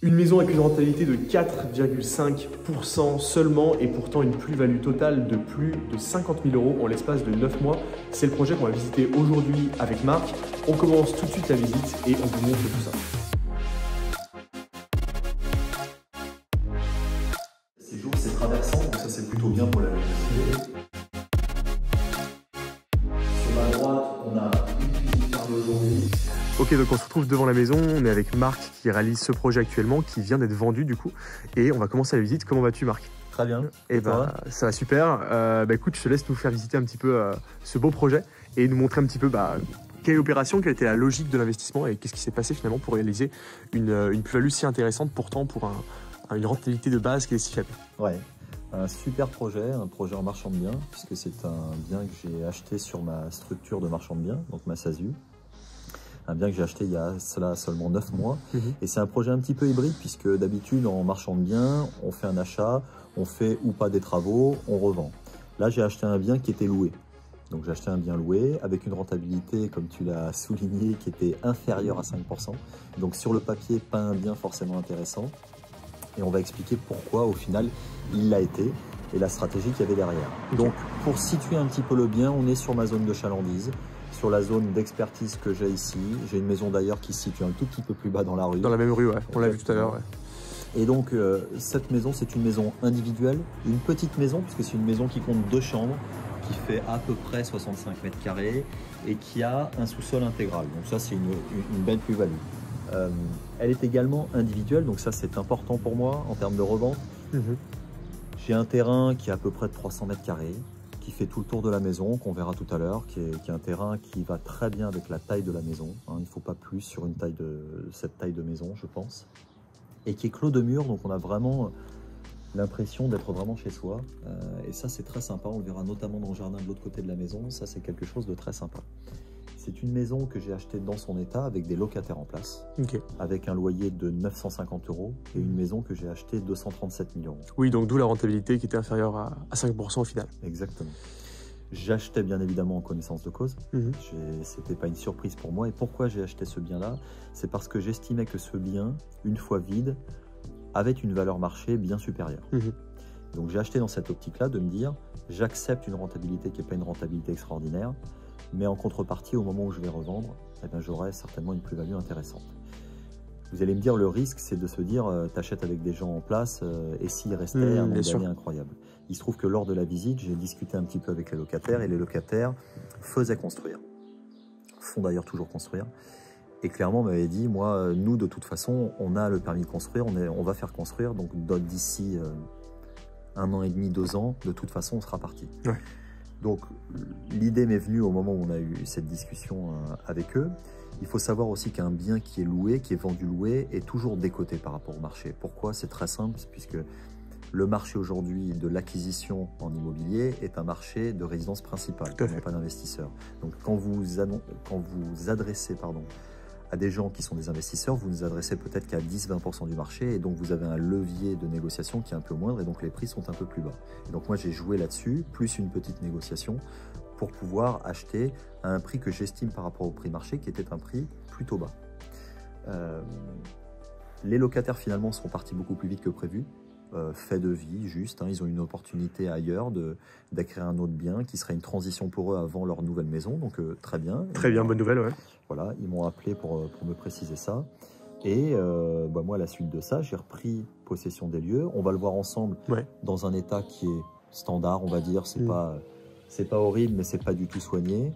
Une maison avec une rentabilité de 4,5% seulement et pourtant une plus-value totale de plus de 50 000 € en l'espace de 9 mois. C'est le projet qu'on va visiter aujourd'hui avec Marc. On commence tout de suite la visite et on vous montre tout ça. Ces jours, c'est traversant, donc ça c'est plutôt bien pour la luminosité. Sur la droite, on a une cuisine fermée aujourd'hui. Ok, donc on se retrouve devant la maison, on est avec Marc qui réalise ce projet actuellement, qui vient d'être vendu du coup. Et on va commencer la visite. Comment vas-tu Marc? Très bien. Et ça va super. Écoute, je te laisse nous faire visiter un petit peu ce beau projet et nous montrer un petit peu quelle est l'opération, quelle était la logique de l'investissement et qu'est-ce qui s'est passé finalement pour réaliser une plus-value si intéressante pourtant pour une rentabilité de base qui est si faible. Ouais, un super projet, un projet en marchand de biens, puisque c'est un bien que j'ai acheté sur ma structure de marchand de biens, donc ma SASU. Un bien que j'ai acheté il y a cela seulement 9 mois. Et c'est un projet un petit peu hybride, puisque d'habitude en marchand de biens, on fait un achat, on fait ou pas des travaux, on revend. Là, j'ai acheté un bien qui était loué. Donc j'ai acheté un bien loué avec une rentabilité, comme tu l'as souligné, qui était inférieure à 5%. Donc sur le papier, pas un bien forcément intéressant. Et on va expliquer pourquoi au final il l'a été et la stratégie qu'il y avait derrière. Donc pour situer un petit peu le bien, on est sur ma zone de chalandise, sur la zone d'expertise que j'ai ici. J'ai une maison d'ailleurs qui se situe un tout petit peu plus bas dans la rue. Dans la même rue, ouais. On l'a vu tout à l'heure. Ouais. Et donc cette maison, c'est une maison individuelle, une petite maison, puisque c'est une maison qui compte 2 chambres, qui fait à peu près 65 mètres carrés et qui a un sous-sol intégral. Donc ça, c'est une belle plus-value. Elle est également individuelle, donc ça c'est important pour moi en termes de revente. J'ai un terrain qui est à peu près de 300 mètres carrés, qui fait tout le tour de la maison, qu'on verra tout à l'heure, qui est un terrain qui va très bien avec la taille de la maison. Il ne faut pas plus sur cette taille de maison, je pense. Et qui est clos de mur, donc on a vraiment l'impression d'être vraiment chez soi. Et ça c'est très sympa, on le verra notamment dans le jardin de l'autre côté de la maison. Ça c'est quelque chose de très sympa. C'est une maison que j'ai achetée dans son état avec des locataires en place, avec un loyer de 950 € et une maison que j'ai achetée 237 000 €. Oui, donc d'où la rentabilité qui était inférieure à 5% au final. Exactement. J'achetais bien évidemment en connaissance de cause. C'était pas une surprise pour moi. Et pourquoi j'ai acheté ce bien-là? C'est parce que j'estimais que ce bien, une fois vide, avait une valeur marché bien supérieure. Donc j'ai acheté dans cette optique-là de me dire, j'accepte une rentabilité qui n'est pas une rentabilité extraordinaire, mais en contrepartie, au moment où je vais revendre, eh ben, j'aurai certainement une plus-value intéressante. Vous allez me dire, le risque, c'est de se dire, t'achètes avec des gens en place, et s'il restait un nombre d'années incroyable. Il se trouve que lors de la visite, j'ai discuté un petit peu avec les locataires, et les locataires faisaient construire, font d'ailleurs toujours construire, et clairement m'avaient dit, moi, nous, de toute façon, on a le permis de construire, on va faire construire, donc d'ici 1 an et demi, 2 ans, de toute façon, on sera parti. Ouais. Donc l'idée m'est venue au moment où on a eu cette discussion avec eux. Il faut savoir aussi qu'un bien qui est loué, qui est vendu loué, est toujours décoté par rapport au marché. Pourquoi? C'est très simple, puisque le marché aujourd'hui de l'acquisition en immobilier est un marché de résidence principale, non pas d'investisseurs. Donc quand vous adressez à des gens qui sont des investisseurs, vous ne adressez peut-être qu'à 10-20% du marché et donc vous avez un levier de négociation qui est un peu moindre et donc les prix sont un peu plus bas. Et donc moi j'ai joué là-dessus, plus une petite négociation pour pouvoir acheter à un prix que j'estime par rapport au prix marché qui était un prix plutôt bas. Les locataires finalement sont partis beaucoup plus vite que prévu. Fait de vie, juste, ils ont une opportunité ailleurs d'acquérir un autre bien qui serait une transition pour eux avant leur nouvelle maison, donc très bien. Très bien, bonne nouvelle, ouais. Voilà, ils m'ont appelé pour me préciser ça. Et moi, à la suite de ça, j'ai repris possession des lieux. On va le voir ensemble dans un état qui est standard, on va dire. C'est pas horrible, mais c'est pas du tout soigné.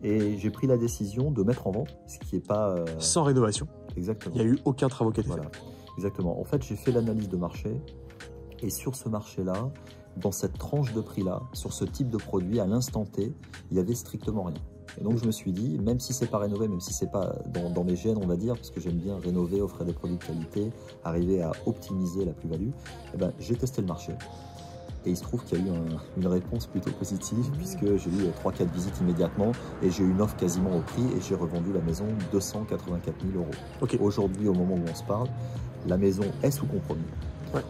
Et j'ai pris la décision de mettre en vente, ce qui est pas... Sans rénovation. Exactement. Il n'y a eu aucun travaux qui a été fait. Exactement. En fait, j'ai fait l'analyse de marché. Et sur ce marché-là, dans cette tranche de prix-là, sur ce type de produit, à l'instant T, il n'y avait strictement rien. Et donc je me suis dit, même si c'est pas rénové, même si c'est pas dans mes gènes, on va dire, parce que j'aime bien rénover, offrir des produits de qualité, arriver à optimiser la plus-value, eh ben, j'ai testé le marché. Et il se trouve qu'il y a eu une réponse plutôt positive, puisque j'ai eu 3-4 visites immédiatement, et j'ai eu une offre quasiment au prix, et j'ai revendu la maison 284 000 €. Aujourd'hui, au moment où on se parle, la maison est sous compromis.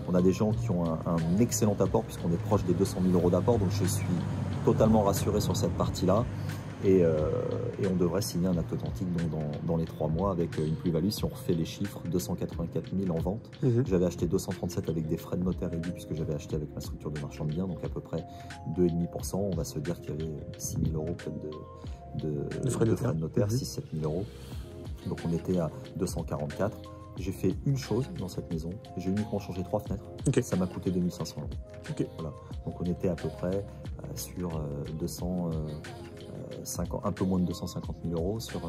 On a des gens qui ont un excellent apport, puisqu'on est proche des 200 000 € d'apport, donc je suis totalement rassuré sur cette partie-là. Et on devrait signer un acte authentique donc dans les 3 mois avec une plus-value. Si on refait les chiffres, 284 000 en vente. J'avais acheté 237 avec des frais de notaire réduits puisque j'avais acheté avec ma structure de marchand de biens, donc à peu près 2,5%. On va se dire qu'il y avait 6 000 € peut-être de frais de notaire, 6-7 000 €. Donc on était à 244. J'ai fait une chose dans cette maison, j'ai uniquement changé 3 fenêtres. Ça m'a coûté 2 500 €. Voilà. Donc on était à peu près sur un peu moins de 250 000 € sur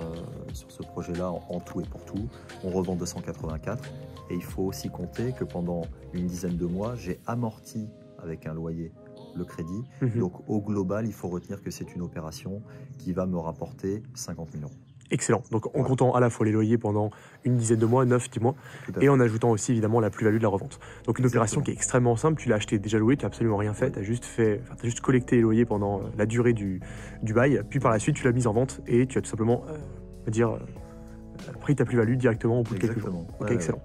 ce projet-là en tout et pour tout. On revend 284 et il faut aussi compter que pendant une dizaine de mois, j'ai amorti avec un loyer le crédit. Donc au global, il faut retenir que c'est une opération qui va me rapporter 50 000 €. Excellent. Donc en comptant à la fois les loyers pendant une dizaine de mois, 9-10 mois, et en ajoutant aussi évidemment la plus-value de la revente. Donc une opération qui est extrêmement simple, tu l'as acheté déjà loué, tu n'as absolument rien fait, tu as juste collecté les loyers pendant la durée du bail, puis par la suite tu l'as mise en vente et tu as tout simplement pris ta plus-value directement au bout de quelques jours. Ok, excellent.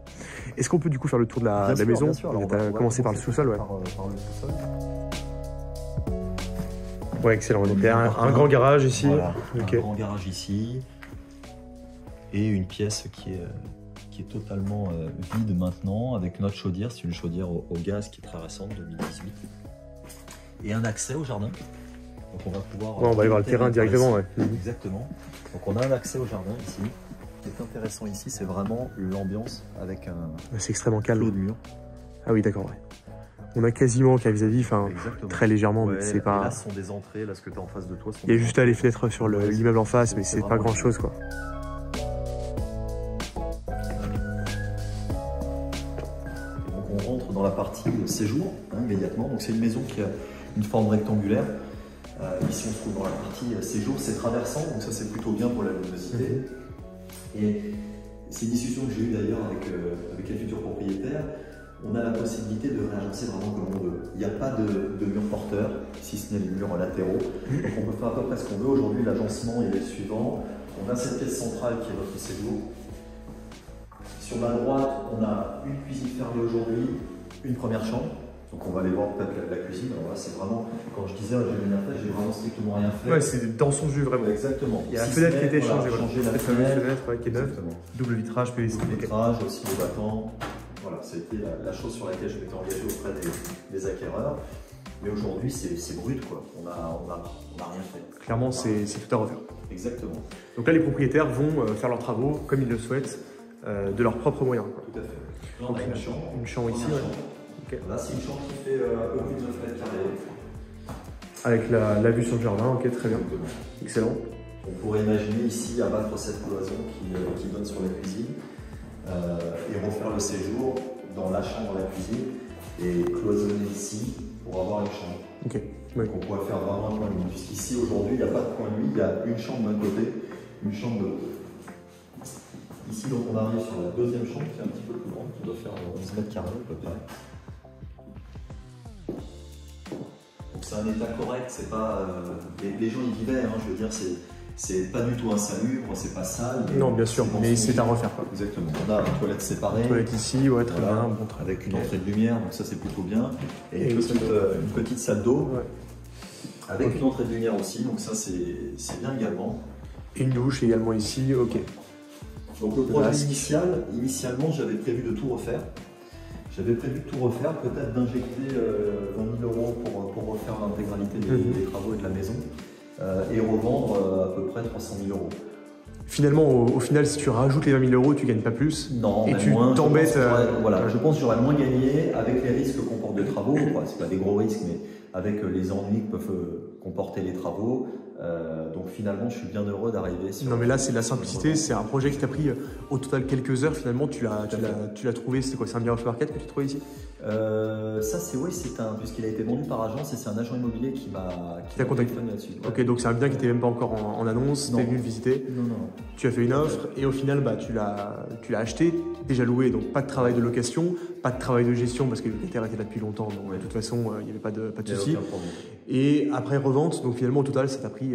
Est-ce qu'on peut du coup faire le tour de la maison? On va commencer par le sous-sol. Par le sous-sol. Ouais, excellent. Donc il y a un grand garage ici. Voilà, un grand garage ici. Et une pièce qui est totalement vide maintenant avec notre chaudière. C'est une chaudière au gaz qui est très récente, 2018. Et un accès au jardin. Donc on va pouvoir... on va aller voir le terrain directement. Ouais. Exactement. Donc on a un accès au jardin ici. Ce qui est intéressant ici, c'est vraiment l'ambiance avec un... C'est extrêmement calme. Clos de mur. Ah oui, d'accord. Ouais. On a quasiment qu'à vis-à-vis, très légèrement, mais c'est pas... Et là, ce sont des entrées. Là, ce que tu as en face de toi... Il y a juste là les fenêtres sur l'immeuble en face, mais c'est pas grand-chose, quoi. On rentre dans la partie séjour immédiatement. Donc c'est une maison qui a une forme rectangulaire. Ici on se trouve dans la partie séjour, c'est traversant, donc ça c'est plutôt bien pour la luminosité. Et c'est une discussion que j'ai eue d'ailleurs avec les futurs propriétaires. On a la possibilité de réagencer vraiment comme on veut. Il n'y a pas de mur porteur, si ce n'est les murs latéraux. Donc on peut faire à peu près ce qu'on veut. Aujourd'hui l'agencement est le suivant. On a cette pièce centrale qui est notre séjour. Sur la droite, on a une cuisine fermée aujourd'hui, une première chambre. Donc on va aller voir peut-être la cuisine. Alors là, c'est vraiment, quand je disais j'ai rien fait, j'ai vraiment strictement rien fait. Ouais, c'est dans son jus vraiment. Exactement. Il y a la fenêtre qui a été changée. La fenêtre qui est neuve. Double vitrage, PVC. Double vitrage, aussi le battant. Voilà, c'était la chose sur laquelle je m'étais engagé auprès des acquéreurs. Mais aujourd'hui, c'est brut, quoi. On n'a rien fait. Clairement, c'est tout à refaire. Exactement. Donc là, les propriétaires vont faire leurs travaux comme ils le souhaitent, de leurs propres moyens. Quoi. Tout à fait. Là, on a une chambre ici. Okay. Là, c'est une chambre qui fait un peu plus de 9 mètres carrés. Avec la vue sur le jardin, ok, très bien. Excellent. On pourrait imaginer ici abattre cette cloison qui donne sur la cuisine et refaire le séjour dans la chambre et la cuisine et cloisonner ici pour avoir une chambre. Ok. Donc on pourrait faire vraiment un coin de nuit. Puisqu'ici aujourd'hui, il n'y a pas de coin de nuit, il y a une chambre d'un côté, une chambre de l'autre. Ici, donc, on arrive sur la deuxième chambre qui est un petit peu plus grande, qui doit faire 11 mètres carrés à peu près. Donc c'est un état correct, c'est pas... les gens y vivaient, hein, je veux dire, c'est pas du tout insalubre, c'est pas sale. Non, bien sûr, mais c'est à refaire. Quoi. Exactement. On a une toilette séparée. Une toilette ici, ouais, très bien. Bon, avec une entrée de lumière, donc ça c'est plutôt bien. Et une petite salle d'eau, avec une entrée de lumière aussi, donc ça c'est bien également. Et une douche également ici, ok. Donc le projet initialement, j'avais prévu de tout refaire. J'avais prévu de tout refaire, peut-être d'injecter 20 000 € pour refaire l'intégralité des travaux et de la maison et revendre à peu près 300 000 €. Finalement, au final, si tu rajoutes les 20 000 €, tu gagnes pas plus. Non, et tu t'embêtes. Voilà, je pense que j'aurais moins gagné avec les risques que comportent les travaux. C'est pas des gros risques, mais avec les ennuis que peuvent comporter les travaux. Donc finalement, je suis bien heureux d'arriver sur... Non mais là, c'est de la simplicité. C'est un projet qui t'a pris au total quelques heures. Finalement, tu l'as trouvé. C'est quoi? C'est un bien off-market que tu trouves ici? Ça, puisqu'il a été vendu par agence et c'est un agent immobilier qui m'a contacté là-dessus. Ok, donc c'est un bien qui n'était même pas encore en annonce. Tu es venu le visiter. Non. Tu as fait une offre et au final, tu l'as acheté, déjà loué. Donc pas de travail de location, pas de travail de gestion parce que le locataire était là depuis longtemps. Donc de toute façon, il n'y avait pas de souci. Et après revente, donc finalement au total, ça t'a pris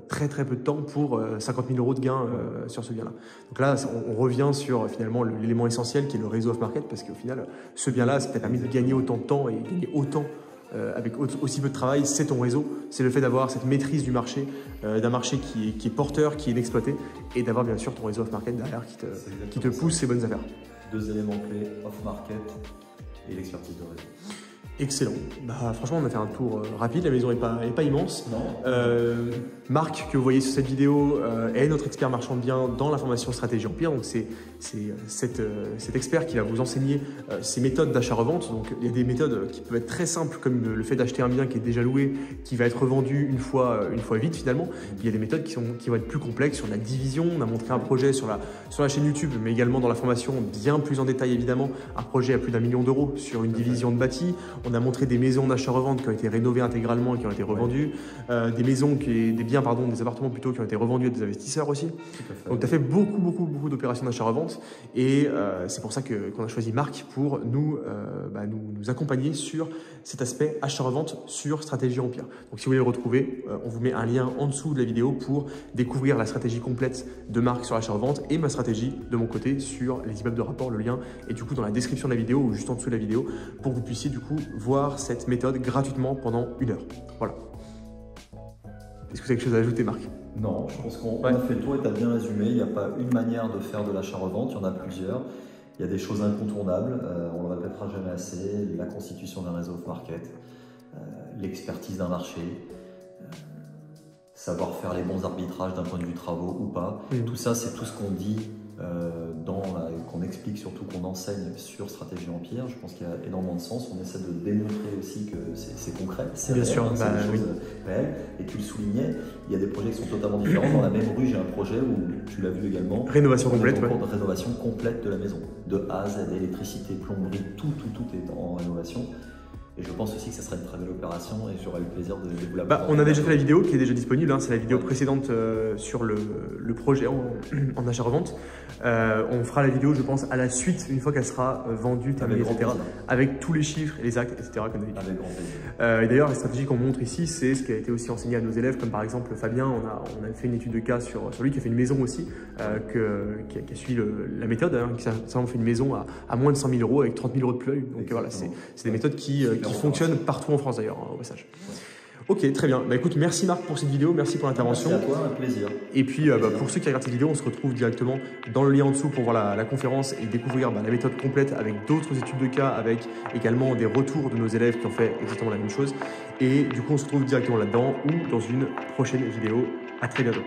très peu de temps pour 50 000 € de gain sur ce bien-là. Donc là, on revient sur finalement l'élément essentiel qui est le réseau off-market parce qu'au final, ce bien-là, ça t'a permis de gagner autant de temps et gagner autant avec aussi peu de travail, c'est ton réseau. C'est le fait d'avoir cette maîtrise du marché, d'un marché qui est porteur, qui est inexploité, et d'avoir bien sûr ton réseau off-market derrière qui te pousse ces bonnes affaires. 2 éléments clés, off-market et l'expertise de réseau. Excellent. Bah, franchement, on a fait un tour rapide. La maison n'est pas immense. Non. Marc, que vous voyez sur cette vidéo, est notre expert marchand de biens dans la formation Stratégie Empire. Donc, c'est cet expert qui va vous enseigner ces méthodes d'achat-revente. Donc, il y a des méthodes qui peuvent être très simples, comme le fait d'acheter un bien qui est déjà loué, qui va être revendu une fois vite finalement. Il y a des méthodes qui vont être plus complexes sur la division. On a montré un projet sur la chaîne YouTube, mais également dans la formation, bien plus en détail évidemment, un projet à plus d'1 million d'euros sur une division de bâti. On a montré des maisons d'achat-revente qui ont été rénovées intégralement et qui ont été revendues, des appartements plutôt qui ont été revendus à des investisseurs aussi. Donc tu as fait beaucoup d'opérations d'achat-revente et c'est pour ça qu'on a choisi Marc pour nous accompagner sur cet aspect achat-revente sur Stratégie Empire. Donc si vous voulez le retrouver, on vous met un lien en dessous de la vidéo pour découvrir la stratégie complète de Marc sur l'achat-revente et ma stratégie de mon côté sur les immeubles de rapport. Le lien est du coup dans la description de la vidéo ou juste en dessous de la vidéo pour que vous puissiez du coup voir cette méthode gratuitement pendant 1 heure. Voilà. Est-ce que vous avez quelque chose à ajouter, Marc? Non, je pense qu'on a fait le tour et tu as bien résumé. Il n'y a pas une manière de faire de l'achat-revente, il y en a plusieurs. Il y a des choses incontournables, on ne le répétera jamais assez, la constitution d'un réseau off-market, l'expertise d'un marché, savoir faire les bons arbitrages d'un point de vue travaux ou pas. Tout ça, c'est tout ce qu'on dit, qu'on explique, surtout qu'on enseigne sur Stratégie Empire. Je pense qu'il y a énormément de sens. On essaie de démontrer aussi que c'est concret, c'est réel, c'est des choses réelles. Et tu le soulignais, il y a des projets qui sont totalement différents. Dans la même rue, j'ai un projet où tu l'as vu également. Rénovation complète. De rénovation complète de la maison, de A à Z, électricité, plomberie, tout est en rénovation. Et je pense aussi que ça sera une très belle opération et j'aurai le plaisir de vous la présenter. On a déjà fait la vidéo qui est déjà disponible, hein, c'est la vidéo précédente sur le projet en achat-revente. On fera la vidéo, je pense, à la suite, une fois qu'elle sera vendue, terminée, etc. Avec tous les chiffres et les actes, etc. Comme d'habitude. Avec grand plaisir. Et d'ailleurs, la stratégie qu'on montre ici, c'est ce qui a été aussi enseigné à nos élèves, comme par exemple Fabien, on a fait une étude de cas sur lui qui a fait une maison aussi, qui a suivi la méthode, hein, qui a fait une maison à moins de 100 000 € avec 30 000 € de plus-value. Donc voilà, c'est des méthodes qui fonctionnent partout en France d'ailleurs, au passage. Ok, très bien. Bah, écoute, merci Marc pour cette vidéo, merci pour l'intervention. Merci à toi, un plaisir. Et puis pour ceux qui regardent cette vidéo, on se retrouve directement dans le lien en dessous pour voir la conférence et découvrir la méthode complète avec d'autres études de cas, avec également des retours de nos élèves qui ont fait exactement la même chose. Et du coup, on se retrouve directement là-dedans ou dans une prochaine vidéo. À très bientôt.